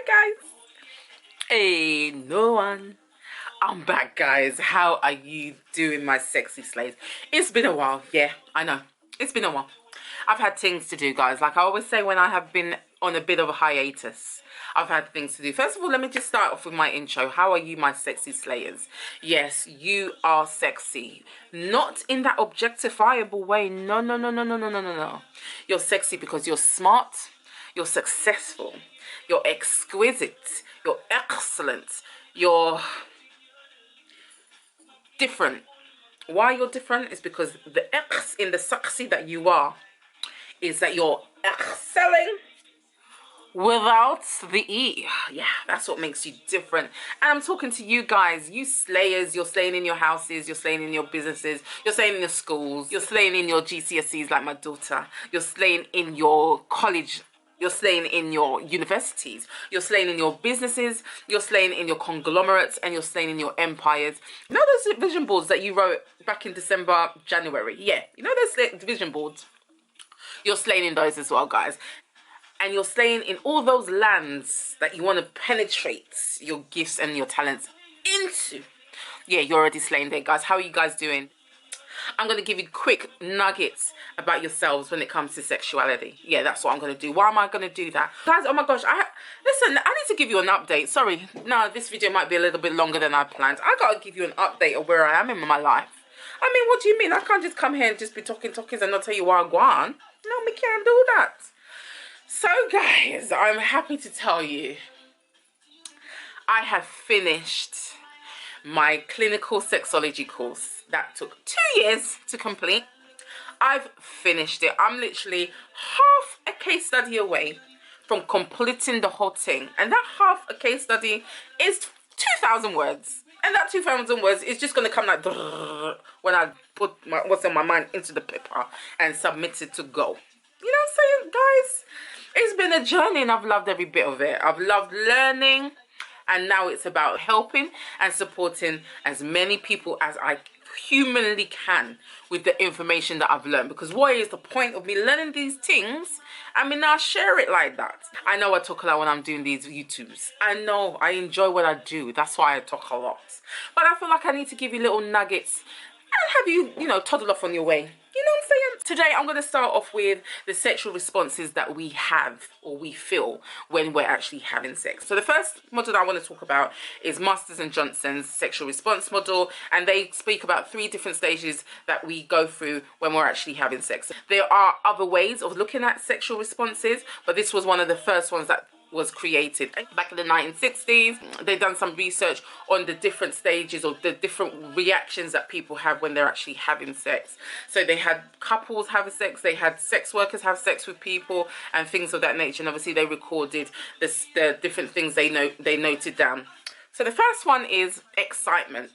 guys. Hey, no one. I'm back, guys. How are you doing, my sexy slaves? It's been a while. Yeah, I know. It's been a while. I've had things to do, guys. Like I always say when I have been on a bit of a hiatus, I've had things to do. First of all, let me just start off with my intro. How are you, my sexy slayers? Yes, you are sexy. Not in that objectifiable way. No, no, no, no, no, no, no, no, no. You're sexy because you're smart. You're successful. You're exquisite. You're excellent. You're different. Why you're different is because the X in the sexy that you are is that you're excelling without the E. Yeah, that's what makes you different. And I'm talking to you guys, you slayers. You're slaying in your houses, you're slaying in your businesses, you're slaying in your schools, you're slaying in your GCSEs like my daughter, you're slaying in your college, you're slaying in your universities, you're slaying in your businesses, you're slaying in your conglomerates, and you're slaying in your empires. You know those vision boards that you wrote back in December, January? Yeah, you know those vision boards? You're slaying in those as well, guys. And you're slaying in all those lands that you want to penetrate your gifts and your talents into. Yeah, you're already slaying there, guys. How are you guys doing? I'm going to give you quick nuggets about yourselves when it comes to sexuality. Yeah, that's what I'm going to do. Why am I going to do that? Guys, oh my gosh, listen, I need to give you an update. Sorry, no, this video might be a little bit longer than I planned. I got to give you an update of where I am in my life. I mean, what do you mean? I can't just come here and just be talking and not tell you where I'm going. No, me can't do that. So, guys, I'm happy to tell you I have finished my clinical sexology course that took 2 years to complete. I've finished it. I'm literally half a case study away from completing the whole thing. And that half a case study is 2,000 words. And that 2,000 words is just going to come like when I put what's in my mind into the paper and submit it to go. You know what I'm saying, guys? It's been a journey and I've loved every bit of it. I've loved learning, and now it's about helping and supporting as many people as I humanly can with the information that I've learned. Because what is the point of me learning these things? I mean, I'll share it like that. I know I talk a lot when I'm doing these YouTubes. I know I enjoy what I do. That's why I talk a lot. But I feel like I need to give you little nuggets and have you, toddle off on your way. You know what I'm saying? Today, I'm going to start off with the sexual responses that we have or we feel when we're actually having sex. So the first model that I want to talk about is Masters and Johnson's sexual response model. And they speak about 3 different stages that we go through when we're actually having sex. There are other ways of looking at sexual responses, but this was one of the first ones that was created back in the 1960s. They've done some research on the different stages or the different reactions that people have when they're actually having sex. So they had couples having sex, they had sex workers have sex with people and things of that nature, and obviously they recorded the different things they noted down. So the first one is excitement.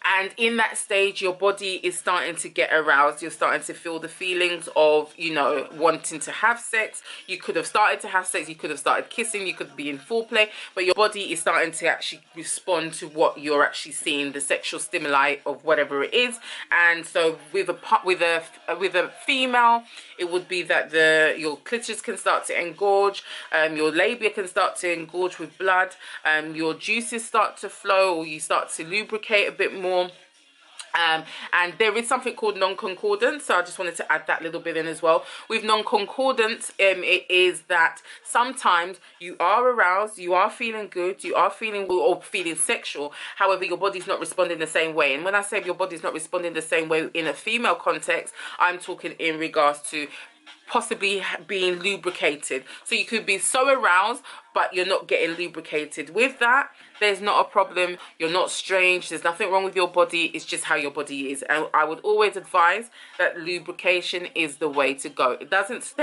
And in that stage, your body is starting to get aroused. You're starting to feel the feelings of, wanting to have sex. You could have started to have sex. You could have started kissing. You could be in foreplay. But your body is starting to actually respond to what you're actually seeing, the sexual stimuli of whatever it is. And so with a female, it would be that your clitoris can start to engorge. Your labia can start to engorge with blood. Your juices start to flow, or you start to lubricate a bit more. And there is something called non-concordance, so I just wanted to add that little bit in as well. With non-concordance, it is that sometimes you are aroused, you are feeling good, you are feeling or feeling sexual, however your body's not responding the same way. And when I say your body's not responding the same way in a female context, I'm talking in regards to possibly being lubricated. So you could be so aroused but you're not getting lubricated. With that, there's not a problem. You're not strange. There's nothing wrong with your body. It's just how your body is. And I would always advise that lubrication is the way to go. It doesn't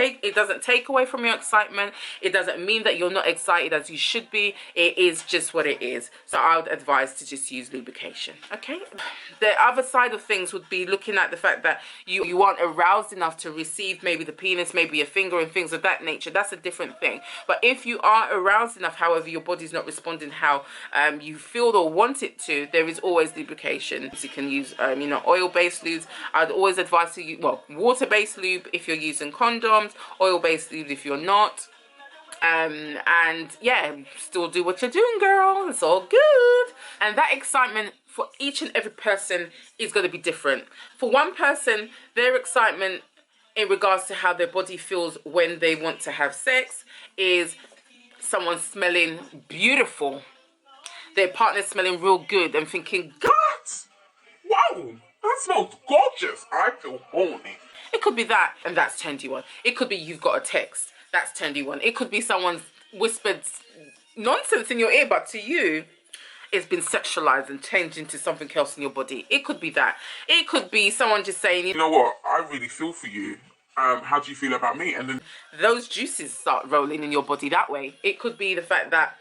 take away from your excitement. It doesn't mean that you're not excited as you should be. It is just what it is. So I would advise to just use lubrication. Okay. The other side of things would be looking at the fact that you aren't aroused enough to receive maybe the penis, maybe a finger and things of that nature. That's a different thing. But if you are aroused enough, however your body's not responding how you feel or want it to, there is always lubrication. So you can use oil-based lubes. I'd always advise to use water-based lube if you're using condoms, oil-based lube if you're not. And yeah, still do what you're doing, girl. It's all good. And that excitement for each and every person is going to be different. For one person, their excitement in regards to how their body feels when they want to have sex is someone smelling beautiful, their partner smelling real good and thinking, God, Wow, that smells gorgeous. I feel horny. it could be that, and that's turned you on. It could be you've got a text, that's turned you on. It could be someone's whispered nonsense in your ear, but to you, it's been sexualized and changed into something else in your body. It could be that. It could be someone just saying, You know what? I really feel for you. How do you feel about me? And then those juices start rolling in your body that way. It could be the fact that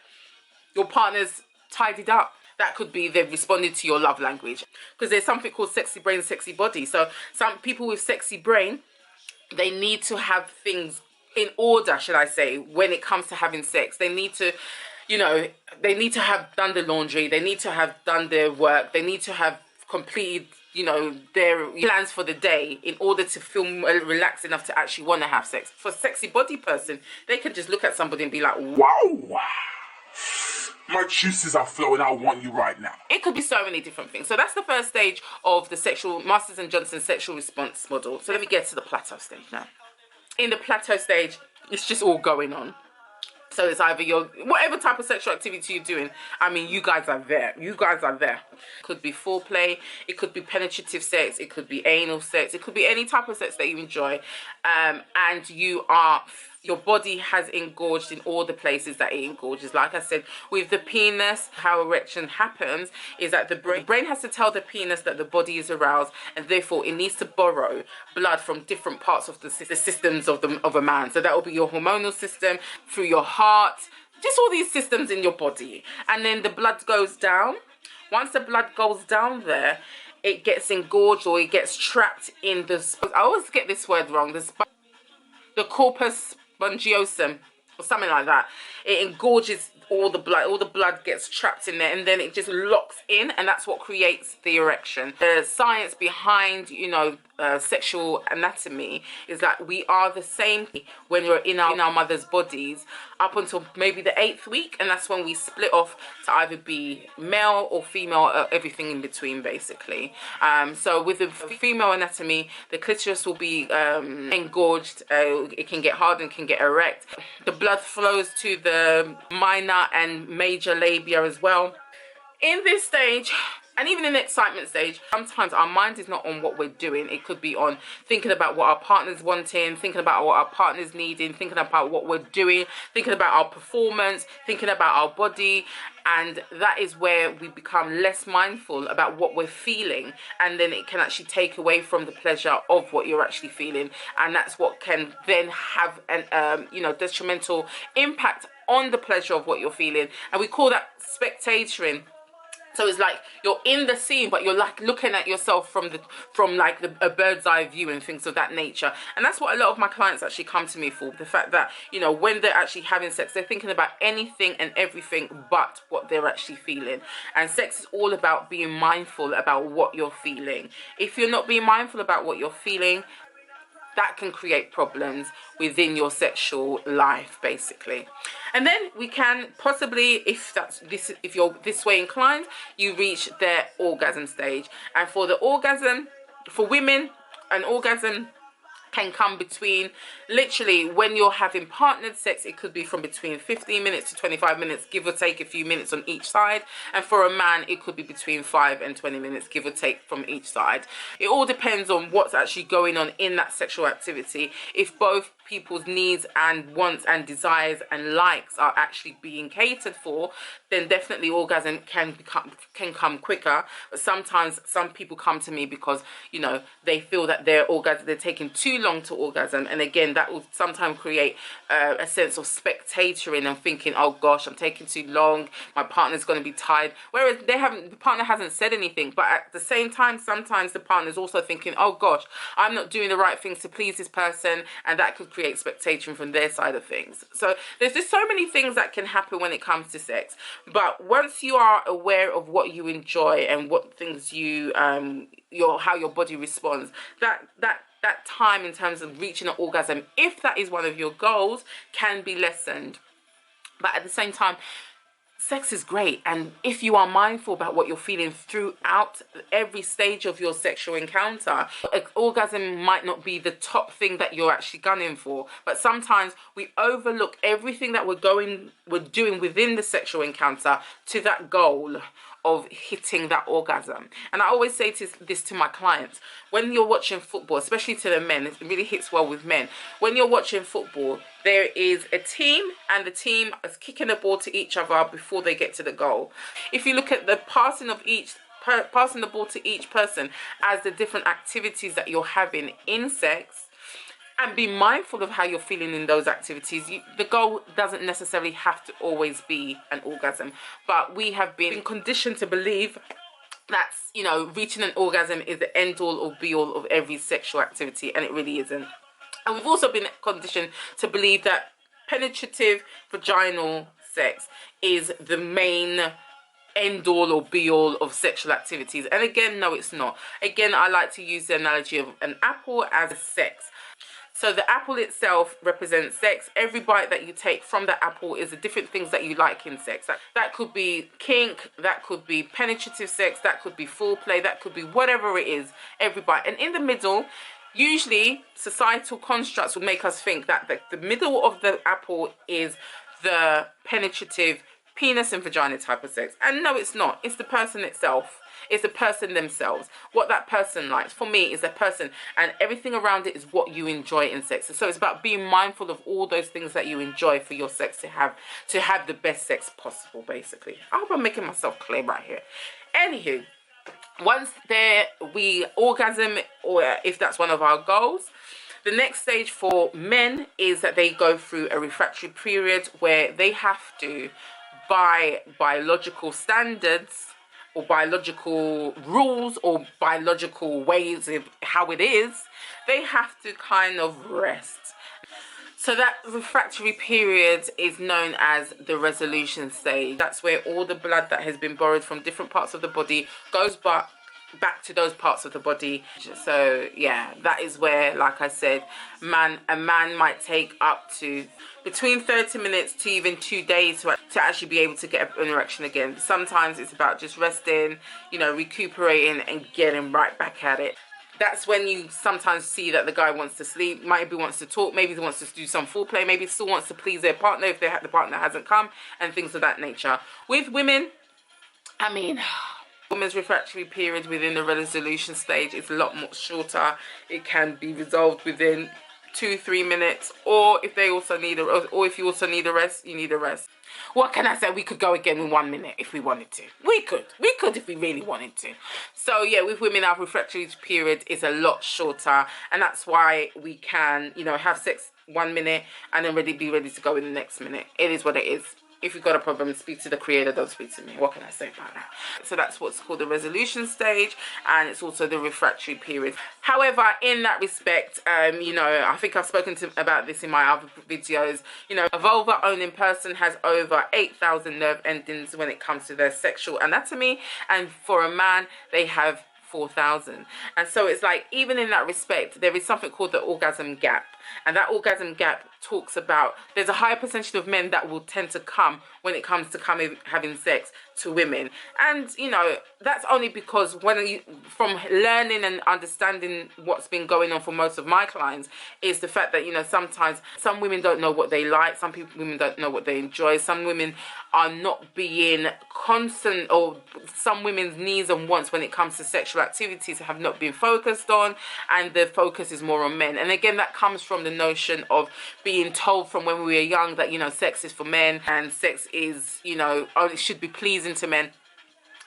your partner's tidied up. That could be they've responded to your love language. Because there's something called sexy brain, sexy body. So some people with sexy brain, they need to have things in order, should I say, when it comes to having sex. They need to, you know, they need to have done the laundry. They need to have done their work. They need to have completed, you know, their plans for the day in order to feel relaxed enough to actually want to have sex. For a sexy body person, they can just look at somebody and be like, wow. My juices are flowing. I want you right now. It could be so many different things. So that's the first stage of the sexual Masters and Johnson sexual response model. So let me get to the plateau stage now. In the plateau stage, it's just all going on. So it's either your whatever type of sexual activity you're doing. I mean, you guys are there. You guys are there. It could be foreplay. It could be penetrative sex. It could be anal sex. It could be any type of sex that you enjoy. And your body has engorged in all the places that it engorges. Like I said, with the penis, how erection happens is that the brain has to tell the penis that the body is aroused, and therefore it needs to borrow blood from different parts of the systems of a man. So that will be your hormonal system, through your heart, just all these systems in your body. And then the blood goes down. Once the blood goes down there, it gets engorged or it gets trapped in I always get this word wrong, the corpus spongiosum or something like that. It engorges all the blood gets trapped in there, and then it just locks in, and that's what creates the erection. The science behind, you know, sexual anatomy is that we are the same when we're in our mother's bodies up until maybe the 8th week, and that's when we split off to either be male or female, everything in between basically. So with the female anatomy, the clitoris will be engorged, it can get hard and can get erect. The blood flows to the minor and major labia as well. In this stage, and even in the excitement stage, sometimes our mind is not on what we're doing. It could be on thinking about what our partner's wanting, thinking about what our partner's needing, thinking about what we're doing, thinking about our performance, thinking about our body. And that is where we become less mindful about what we're feeling. And then it can actually take away from the pleasure of what you're actually feeling. And that's what can then have an, detrimental impact on the pleasure of what you're feeling. And we call that spectatoring. So it's like you're in the scene, but you're like looking at yourself from a bird's eye view and things of that nature. And that's what a lot of my clients actually come to me for. The fact that, you know, when they're actually having sex, they're thinking about anything and everything but what they're actually feeling. And sex is all about being mindful about what you're feeling. If you're not being mindful about what you're feeling, that can create problems within your sexual life, basically. And then we can possibly, if you're this way inclined, you reach the orgasm stage. And for the orgasm, for women, an orgasm can come between, literally, when you're having partnered sex, it could be from between 15 minutes to 25 minutes, give or take a few minutes on each side. And for a man, it could be between 5 and 20 minutes, give or take from each side. It all depends on what's actually going on in that sexual activity. If both people's needs and wants and desires and likes are actually being catered for, then definitely orgasm can come quicker. But sometimes some people come to me because, you know, they feel that they're taking too long to orgasm, and again, that will sometimes create a sense of spectatoring and thinking, oh gosh, I'm taking too long, my partner's going to be tired, whereas the partner hasn't said anything. But at the same time, sometimes the partner's also thinking, oh gosh, I'm not doing the right things to please this person, and that could create spectatoring from their side of things. So there's just so many things that can happen when it comes to sex. But once you are aware of what you enjoy and what things how your body responds, that that time in terms of reaching an orgasm, if that is one of your goals, can be lessened. But at the same time, sex is great, and if you are mindful about what you're feeling throughout every stage of your sexual encounter, an orgasm might not be the top thing that you're actually gunning for, but sometimes we overlook everything that we're doing within the sexual encounter to that goal of hitting that orgasm. And I always say this to my clients: when you're watching football, especially to the men, it really hits well with men. When you're watching football, there is a team, and the team is kicking the ball to each other before they get to the goal. If you look at the passing the ball to each person as the different activities that you're having in sex, and be mindful of how you're feeling in those activities, the goal doesn't necessarily have to always be an orgasm. But we have been conditioned to believe that, you know, reaching an orgasm is the end all or be all of every sexual activity, and it really isn't. And we've also been conditioned to believe that penetrative vaginal sex is the main end all or be all of sexual activities. And again, no, it's not. Again, I like to use the analogy of an apple as a sex. So the apple itself represents sex. Every bite that you take from the apple is the different things that you like in sex. That could be kink, that could be penetrative sex, that could be foreplay, that could be whatever it is, every bite. And in the middle, usually societal constructs would make us think that the middle of the apple is the penetrative penis and vagina type of sex. And no, it's not. It's the person itself. It's the person themselves. What that person likes. For me, is the person, and everything around it is what you enjoy in sex. So it's about being mindful of all those things that you enjoy for your sex to have the best sex possible, basically. I hope I'm making myself clear right here. Anywho, once we orgasm, or if that's one of our goals, the next stage for men is that they go through a refractory period where they have to, by biological standards or biological rules or biological ways of how it is, they have to kind of rest. So that refractory period is known as the resolution stage. That's where all the blood that has been borrowed from different parts of the body goes back to those parts of the body. So yeah, that is where, like I said, a man might take up to between 30 minutes to even 2 days to actually be able to get an erection again. Sometimes it's about just resting, you know, recuperating and getting right back at it. That's when you sometimes see that the guy wants to sleep, maybe wants to talk, maybe he wants to do some foreplay, maybe still wants to please their partner if the partner hasn't come, and things of that nature. With women, I mean, women's refractory period within the resolution stage is a lot more shorter. It can be resolved within 2-3 minutes, or if you also need a rest, you need a rest. What can I say? We could go again in 1 minute if we wanted to. We could if we really wanted to. So yeah, with women, our refractory period is a lot shorter, and that's why we can, you know, have sex 1 minute and then be ready to go in the next minute. It is what it is. If you've got a problem, speak to the creator, don't speak to me. What can I say about that? So that's what's called the resolution stage, and it's also the refractory period. However, in that respect, you know, I think I've spoken about this in my other videos. You know, a vulva-owning person has over 8,000 nerve endings when it comes to their sexual anatomy, and for a man, they have 4,000. And so it's like, even in that respect, there is something called the orgasm gap. And that orgasm gap talks about, there's a higher percentage of men that will tend to come when it comes to having sex to women. And, you know, that's only because from learning and understanding what's been going on for most of my clients, is the fact that, you know, sometimes some women don't know what they like, women don't know what they enjoy, some women are not being constant, or some women's needs and wants when it comes to sexual activities have not been focused on, and the focus is more on men. And again, that comes from the notion of being told from when we were young that, you know, sex is for men, and sex is, you know, only should be pleasing to men.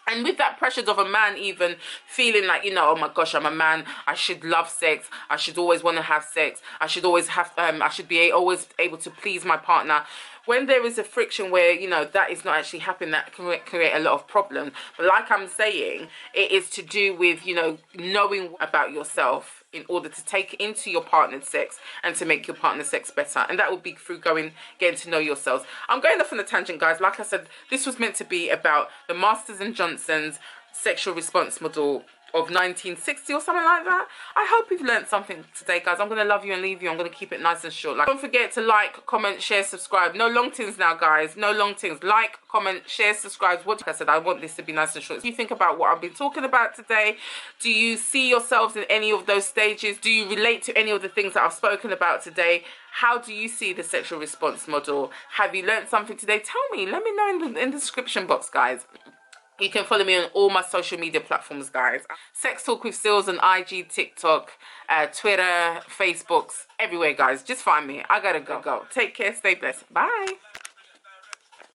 And with that pressures of a man even feeling like, you know, oh my gosh, I'm a man, I should love sex, I should always want to have sex, I should always have, I should be always able to please my partner. When there is a friction where, you know, that is not actually happening, that can create a lot of problems. But like I'm saying, it is to do with, you know, knowing about yourself in order to take into your partner's sex and to make your partner's sex better. And that will be through getting to know yourselves. I'm going off on a tangent, guys. Like I said, this was meant to be about the Masters and Johnson's sexual response model of 1960 or something like that. I hope you've learned something today, guys. I'm gonna love you and leave you. I'm gonna keep it nice and short. Like, don't forget to like, comment, share, subscribe. No long things now, guys. No long things. Like, comment, share, subscribe. What like I said, I want this to be nice and short. Do you think about what I've been talking about today? Do you see yourselves in any of those stages? Do you relate to any of the things that I've spoken about today? How do you see the sexual response model? Have you learned something today? Tell me. Let me know in the description box, guys. You can follow me on all my social media platforms, guys. Sex Talk with Seals on IG, TikTok, Twitter, Facebooks, everywhere, guys. Just find me. I gotta go. Take care. Stay blessed. Bye.